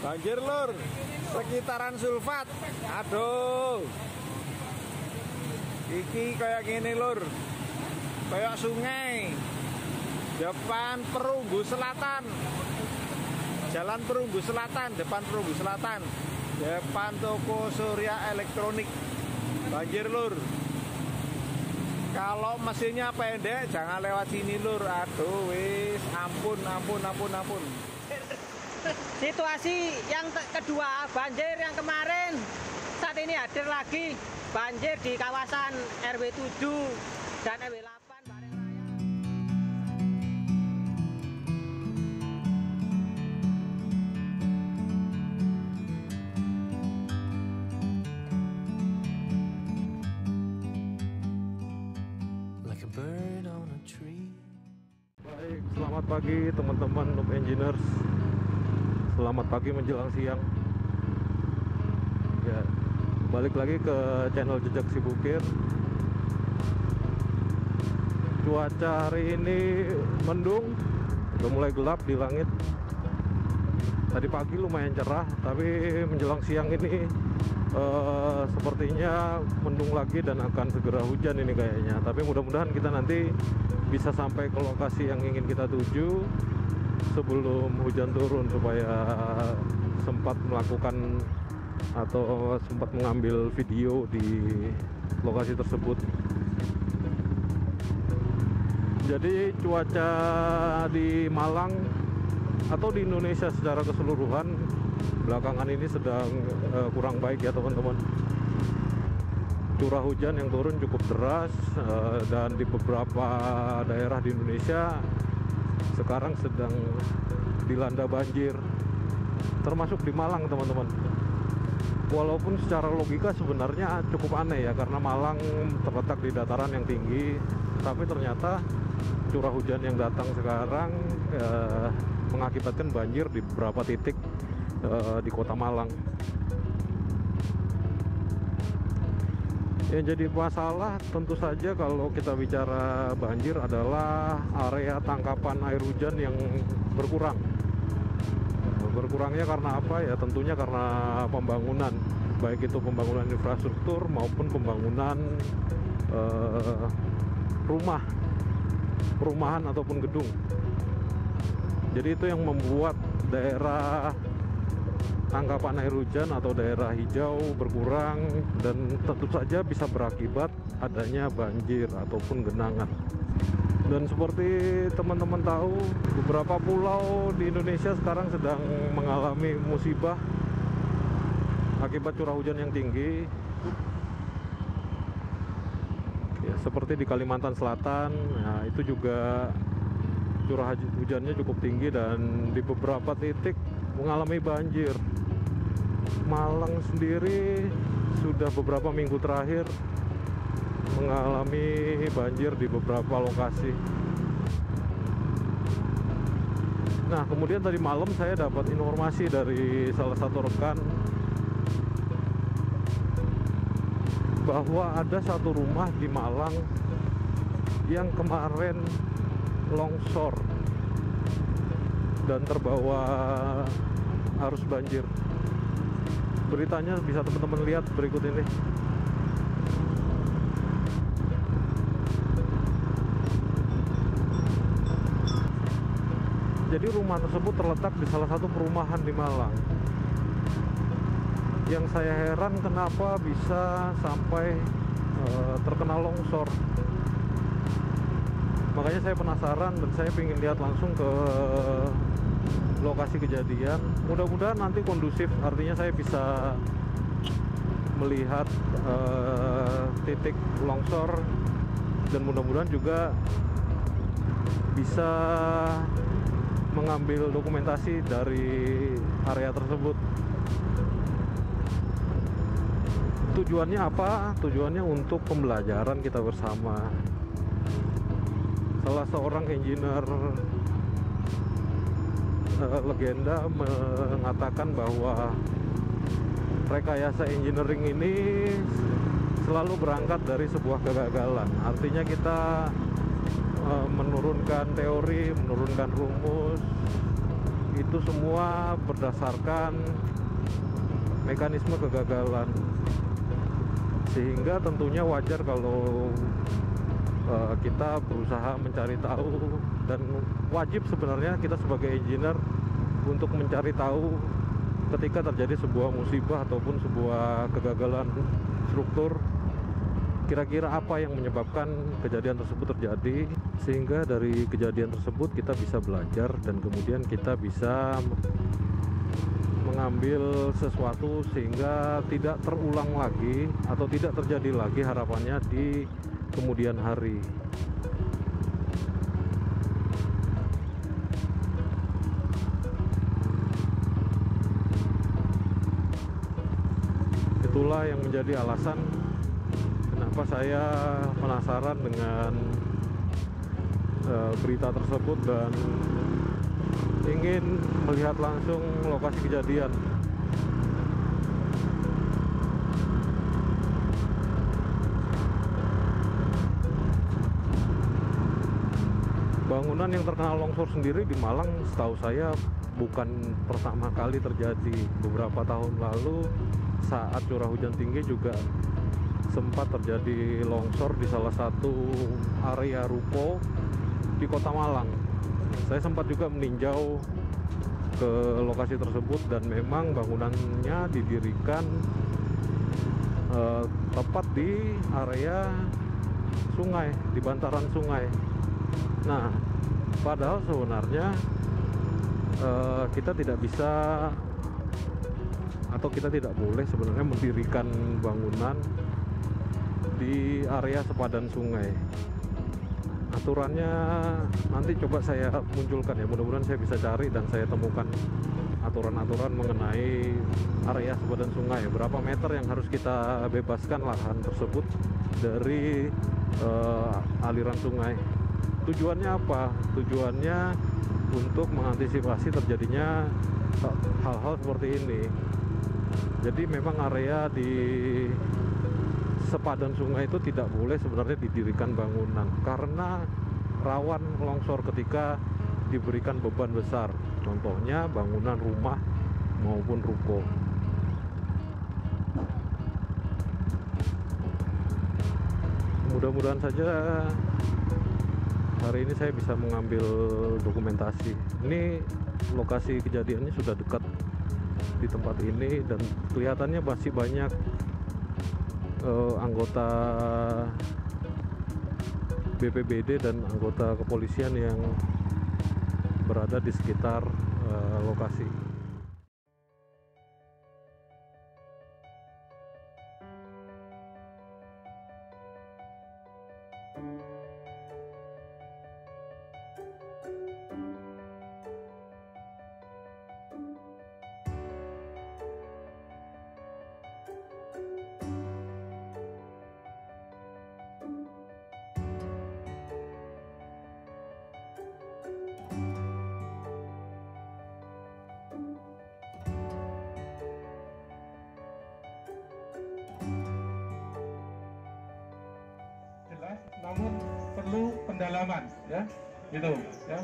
Banjir lur, sekitaran Sulfat. Aduh. Iki kayak gini lur. Kayak sungai. Depan Perunggu Selatan. Jalan Perunggu Selatan, depan Perunggu Selatan. Depan toko Surya Elektronik. Banjir lur. Kalau mesinnya pendek jangan lewat sini lur. Aduh wis, ampun. Situasi yang kedua, banjir yang kemarin saat ini hadir lagi, banjir di kawasan RW 7 dan RW 8 Bareng Raya. Like a bird on a tree. Baik, selamat pagi teman-teman Noob Engineers. Selamat pagi menjelang siang. Ya, balik lagi ke channel Jejak Si Bukir. Cuaca hari ini mendung, udah mulai gelap di langit. Tadi pagi lumayan cerah, tapi menjelang siang ini sepertinya mendung lagi dan akan segera hujan ini kayaknya. Tapi mudah-mudahan kita nanti bisa sampai ke lokasi yang ingin kita tuju sebelum hujan turun, supaya sempat melakukan atau sempat mengambil video di lokasi tersebut. Jadi cuaca di Malang atau di Indonesia secara keseluruhan belakangan ini sedang kurang baik ya teman-teman. Curah hujan yang turun cukup deras, dan di beberapa daerah di Indonesia sekarang sedang dilanda banjir, termasuk di Malang teman-teman. Walaupun secara logika sebenarnya cukup aneh ya, karena Malang terletak di dataran yang tinggi, tapi ternyata curah hujan yang datang sekarang mengakibatkan banjir di beberapa titik di kota Malang. Yang jadi masalah tentu saja kalau kita bicara banjir adalah area tangkapan air hujan yang berkurang. Berkurangnya karena apa ya? Tentunya karena pembangunan, baik itu pembangunan infrastruktur maupun pembangunan perumahan ataupun gedung. Jadi itu yang membuat daerah tangkapan air hujan atau daerah hijau berkurang, dan tentu saja bisa berakibat adanya banjir ataupun genangan. Dan seperti teman-teman tahu, beberapa pulau di Indonesia sekarang sedang mengalami musibah akibat curah hujan yang tinggi. Ya, seperti di Kalimantan Selatan, nah itu juga curah hujannya cukup tinggi dan di beberapa titik mengalami banjir. Malang sendiri sudah beberapa minggu terakhir mengalami banjir di beberapa lokasi. Nah, kemudian tadi malam saya dapat informasi dari salah satu rekan bahwa ada satu rumah di Malang yang kemarin longsor dan terbawa arus banjir. Beritanya bisa teman-teman lihat berikut ini. Jadi rumah tersebut terletak di salah satu perumahan di Malang. Yang saya heran kenapa bisa sampai terkena longsor. Makanya saya penasaran dan saya ingin lihat langsung ke lokasi kejadian. Mudah-mudahan nanti kondusif, artinya saya bisa melihat titik longsor dan mudah-mudahan juga bisa mengambil dokumentasi dari area tersebut. Tujuannya apa? Tujuannya untuk pembelajaran kita bersama. Salah seorang engineer legenda mengatakan bahwa rekayasa engineering ini selalu berangkat dari sebuah kegagalan. Artinya kita menurunkan teori, menurunkan rumus, itu semua berdasarkan mekanisme kegagalan, sehingga tentunya wajar kalau kita berusaha mencari tahu, dan wajib sebenarnya kita sebagai engineer untuk mencari tahu ketika terjadi sebuah musibah ataupun sebuah kegagalan struktur, kira-kira apa yang menyebabkan kejadian tersebut terjadi, sehingga dari kejadian tersebut kita bisa belajar dan kemudian kita bisa mengambil sesuatu sehingga tidak terulang lagi atau tidak terjadi lagi harapannya di kemudian hari. Itulah yang menjadi alasan kenapa saya penasaran dengan berita tersebut dan ingin melihat langsung lokasi kejadian. Bangunan yang terkena longsor sendiri di Malang setahu saya bukan pertama kali terjadi. Beberapa tahun lalu saat curah hujan tinggi juga sempat terjadi longsor di salah satu area ruko di Kota Malang. Saya sempat juga meninjau ke lokasi tersebut dan memang bangunannya didirikan tepat di area sungai, di bantaran sungai. Nah, padahal sebenarnya kita tidak bisa atau kita tidak boleh sebenarnya mendirikan bangunan di area sepadan sungai. Aturannya nanti coba saya munculkan ya, mudah-mudahan saya bisa cari dan saya temukan aturan-aturan mengenai area sepadan sungai, berapa meter yang harus kita bebaskan lahan tersebut dari aliran sungai. Tujuannya apa? Tujuannya untuk mengantisipasi terjadinya hal-hal seperti ini. Jadi memang area di sepadan sungai itu tidak boleh sebenarnya didirikan bangunan karena rawan longsor ketika diberikan beban besar, contohnya bangunan rumah maupun ruko. Mudah-mudahan saja hari ini saya bisa mengambil dokumentasi. Ini lokasi kejadiannya sudah dekat di tempat ini dan kelihatannya masih banyak anggota BPBD dan anggota kepolisian yang berada di sekitar lokasi. Namun perlu pendalaman ya, gitu ya.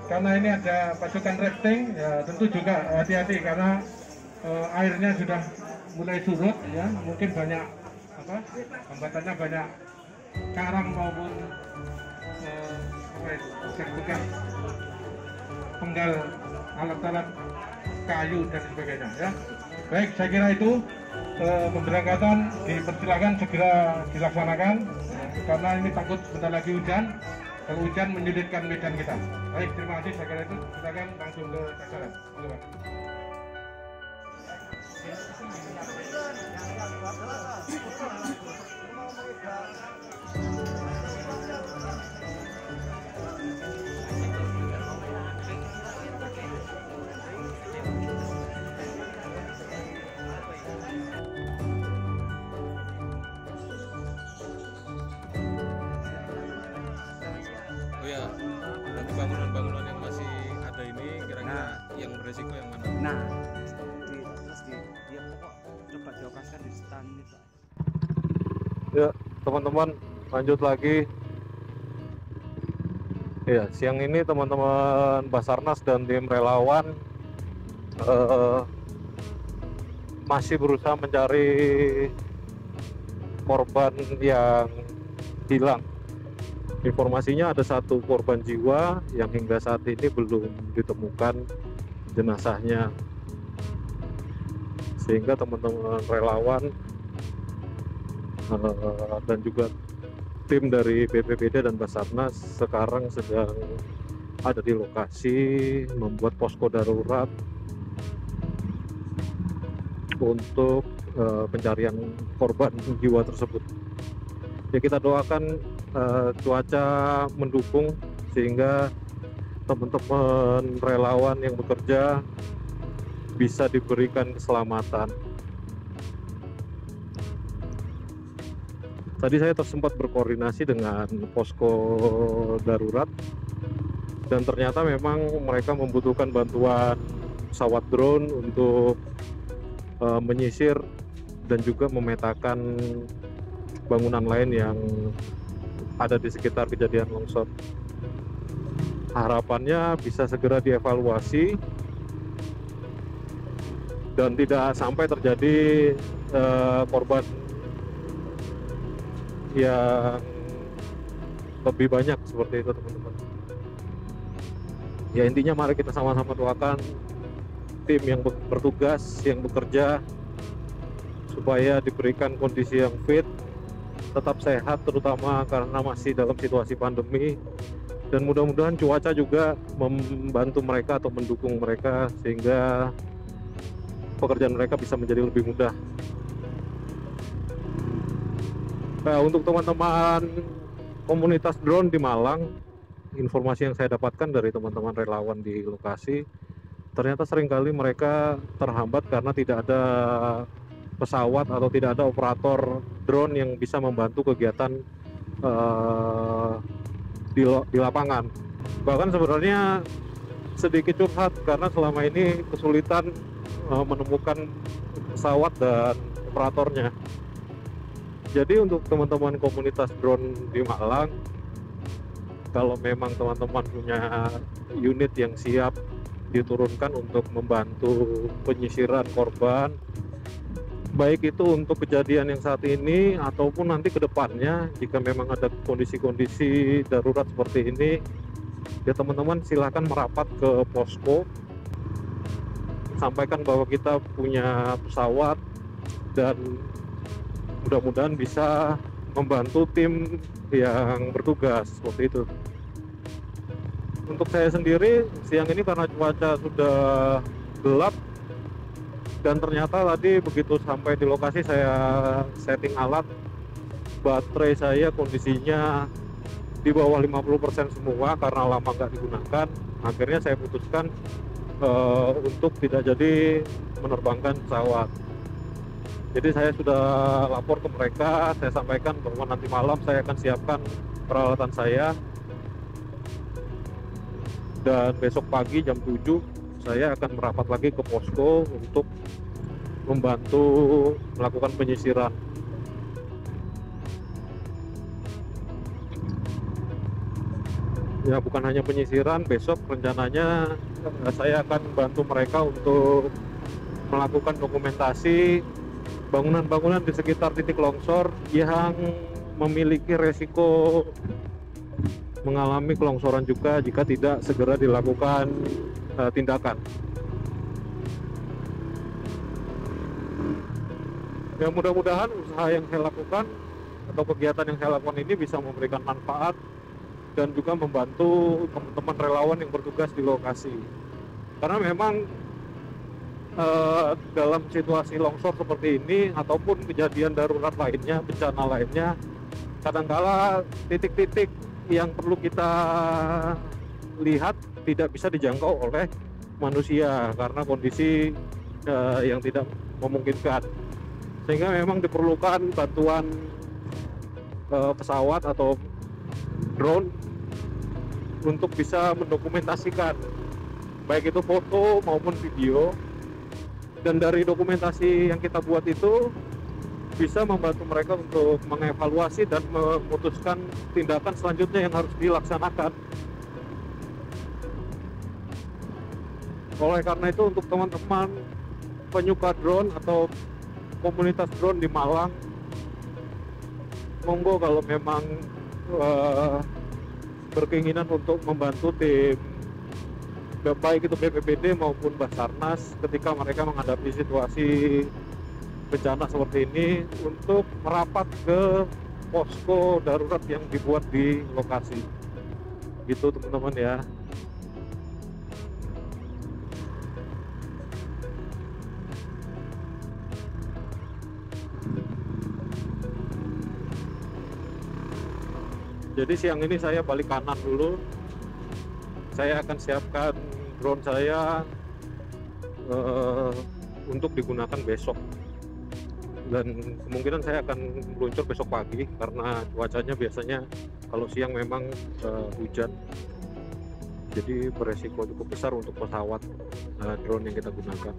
Karena ini ada pasukan rafting ya, tentu juga hati-hati karena airnya sudah mulai surut ya, mungkin banyak hambatannya, banyak karang maupun bekas penggal alat-alat kayu dan sebagainya ya. Baik, saya kira itu pemberangkatan dipersilakan segera dilaksanakan karena ini takut sebentar lagi hujan. Kalau hujan menyulitkan medan kita. Baik, terima kasih. Saya kira itu silakan langsung ke sasaran. Oh ya, nanti bangunan-bangunan yang masih ada ini kira-kira yang beresiko yang mana? Nah, terus dia pokok coba dioperasikan di stand itu. Ya, teman-teman, lanjut lagi. Ya, siang ini teman-teman Basarnas dan tim relawan masih berusaha mencari korban yang hilang. Informasinya ada 1 korban jiwa yang hingga saat ini belum ditemukan jenazahnya, sehingga teman-teman relawan dan juga tim dari BPBD dan Basarnas sekarang sedang ada di lokasi membuat posko darurat untuk pencarian korban jiwa tersebut. Ya, kita doakan cuaca mendukung sehingga teman-teman relawan yang bekerja bisa diberikan keselamatan. Tadi saya sempat berkoordinasi dengan posko darurat dan ternyata memang mereka membutuhkan bantuan pesawat drone untuk menyisir dan juga memetakan bangunan lain yang ada di sekitar kejadian longsor. Harapannya bisa segera dievaluasi dan tidak sampai terjadi korban yang lebih banyak seperti itu, teman-teman. Ya, intinya mari kita sama-sama doakan tim yang bertugas, yang bekerja, supaya diberikan kondisi yang fit, tetap sehat, terutama karena masih dalam situasi pandemi, dan mudah-mudahan cuaca juga membantu mereka atau mendukung mereka sehingga pekerjaan mereka bisa menjadi lebih mudah. Nah, untuk teman-teman komunitas drone di Malang, informasi yang saya dapatkan dari teman-teman relawan di lokasi, ternyata seringkali mereka terhambat karena tidak ada pesawat atau tidak ada operator drone yang bisa membantu kegiatan di lapangan. Bahkan sebenarnya sedikit curhat karena selama ini kesulitan menemukan pesawat dan operatornya. Jadi untuk teman-teman komunitas drone di Malang, kalau memang teman-teman punya unit yang siap diturunkan untuk membantu penyisiran korban, baik itu untuk kejadian yang saat ini ataupun nanti ke depannya, jika memang ada kondisi-kondisi darurat seperti ini, ya teman-teman silahkan merapat ke posko, sampaikan bahwa kita punya pesawat dan mudah-mudahan bisa membantu tim yang bertugas seperti itu. Untuk saya sendiri siang ini karena cuaca sudah gelap dan ternyata tadi begitu sampai di lokasi saya setting alat, baterai saya kondisinya di bawah 50% semua karena lama nggak digunakan. Akhirnya saya putuskan untuk tidak jadi menerbangkan pesawat. Jadi saya sudah lapor ke mereka, saya sampaikan bahwa nanti malam saya akan siapkan peralatan saya, dan besok pagi jam 7 saya akan merapat lagi ke posko untuk membantu melakukan penyisiran. Ya, bukan hanya penyisiran, besok rencananya saya akan bantu mereka untuk melakukan dokumentasi bangunan-bangunan di sekitar titik longsor yang memiliki resiko mengalami kelongsoran juga jika tidak segera dilakukan tindakan. Ya, mudah-mudahan usaha yang saya lakukan atau kegiatan yang saya lakukan ini bisa memberikan manfaat dan juga membantu teman-teman relawan yang bertugas di lokasi. Karena memang dalam situasi longsor seperti ini ataupun kejadian darurat lainnya, bencana lainnya, kadangkala titik-titik yang perlu kita lihat tidak bisa dijangkau oleh manusia karena kondisi yang tidak memungkinkan, sehingga memang diperlukan bantuan pesawat atau drone untuk bisa mendokumentasikan baik itu foto maupun video. Dan dari dokumentasi yang kita buat itu bisa membantu mereka untuk mengevaluasi dan memutuskan tindakan selanjutnya yang harus dilaksanakan Oleh karena itu untuk teman-teman penyuka drone atau komunitas drone di Malang, monggo kalau memang berkeinginan untuk membantu tim baik itu BPBD maupun Basarnas ketika mereka menghadapi situasi bencana seperti ini, untuk merapat ke posko darurat yang dibuat di lokasi gitu teman-teman ya. Jadi siang ini saya balik kanan dulu. Saya akan siapkan drone saya untuk digunakan besok. Dan kemungkinan saya akan meluncur besok pagi karena cuacanya biasanya kalau siang memang hujan. Jadi beresiko cukup besar untuk pesawat drone yang kita gunakan.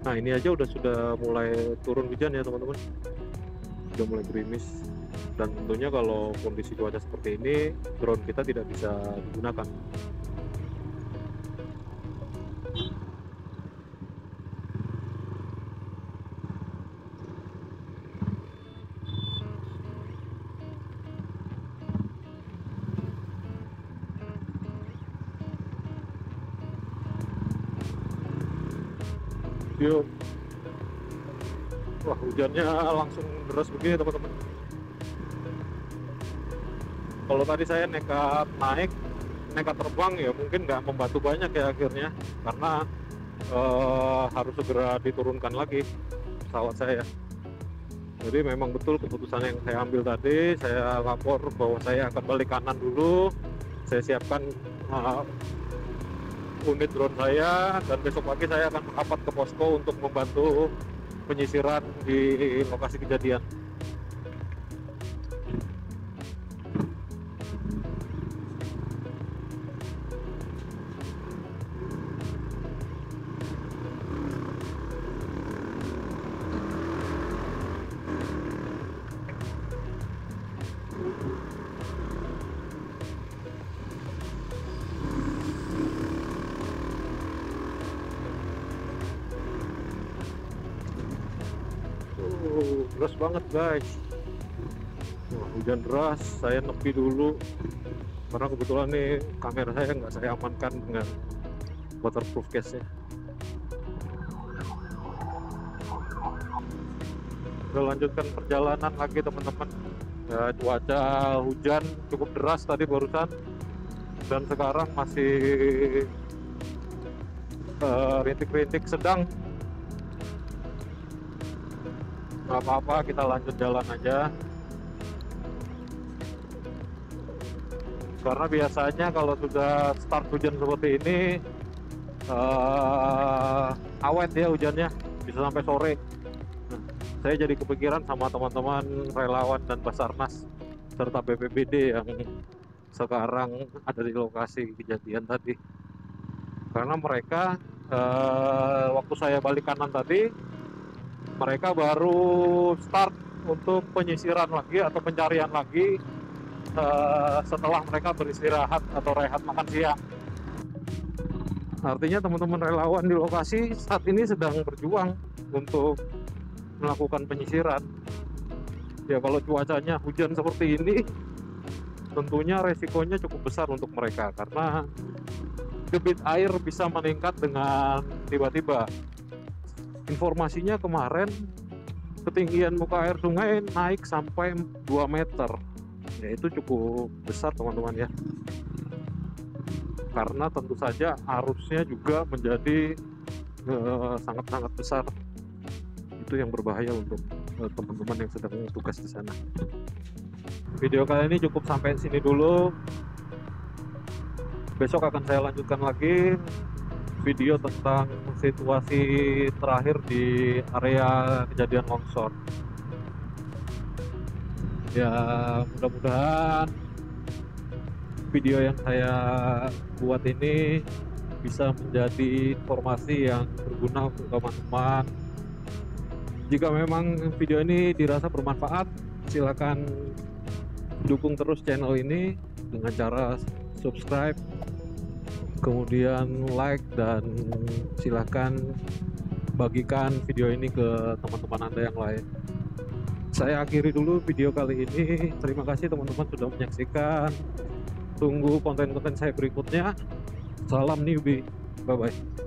Nah ini aja sudah mulai turun hujan ya teman-teman. Sudah mulai gerimis. Dan tentunya kalau kondisi cuaca seperti ini, drone kita tidak bisa digunakan. Yuk. Wah, hujannya langsung deras begini teman-teman. Kalau tadi saya nekat terbang ya mungkin nggak membantu banyak ya akhirnya, karena harus segera diturunkan lagi pesawat saya. Jadi memang betul keputusan yang saya ambil tadi. Saya lapor bahwa saya akan balik kanan dulu. Saya siapkan unit drone saya, dan besok pagi saya akan merapat ke posko untuk membantu penyisiran di lokasi kejadian. Deras banget guys. Wah, hujan deras. Saya nepi dulu karena kebetulan nih kamera saya nggak saya amankan dengan waterproof case-nya. Kita lanjutkan perjalanan lagi teman-teman. Ya, cuaca hujan cukup deras tadi barusan, dan sekarang masih rintik-rintik sedang. Nggak apa-apa, kita lanjut jalan aja. Karena biasanya kalau sudah start hujan seperti ini awet ya hujannya, bisa sampai sore. Nah, saya jadi kepikiran sama teman-teman relawan dan Basarnas serta BPBD yang sekarang ada di lokasi kejadian tadi. Karena mereka waktu saya balik kanan tadi, mereka baru start untuk penyisiran lagi atau pencarian lagi setelah mereka beristirahat atau rehat makan siang. Artinya teman-teman relawan di lokasi saat ini sedang berjuang untuk melakukan penyisiran. Ya kalau cuacanya hujan seperti ini, tentunya resikonya cukup besar untuk mereka karena debit air bisa meningkat dengan tiba-tiba. Informasinya kemarin ketinggian muka air sungai naik sampai 2 meter. Ya itu cukup besar teman-teman ya. Karena tentu saja arusnya juga menjadi sangat-sangat besar. Itu yang berbahaya untuk teman-teman yang sedang tugas di sana. Video kali ini cukup sampai sini dulu. Besok akan saya lanjutkan lagi video tentang situasi terakhir di area kejadian longsor. Ya mudah-mudahan video yang saya buat ini bisa menjadi informasi yang berguna untuk teman-teman. Jika memang video ini dirasa bermanfaat, silakan dukung terus channel ini dengan cara subscribe, kemudian like, dan silahkan bagikan video ini ke teman-teman Anda yang lain. Saya akhiri dulu video kali ini. Terima kasih teman-teman sudah menyaksikan. Tunggu konten-konten saya berikutnya. Salam newbie, bye bye.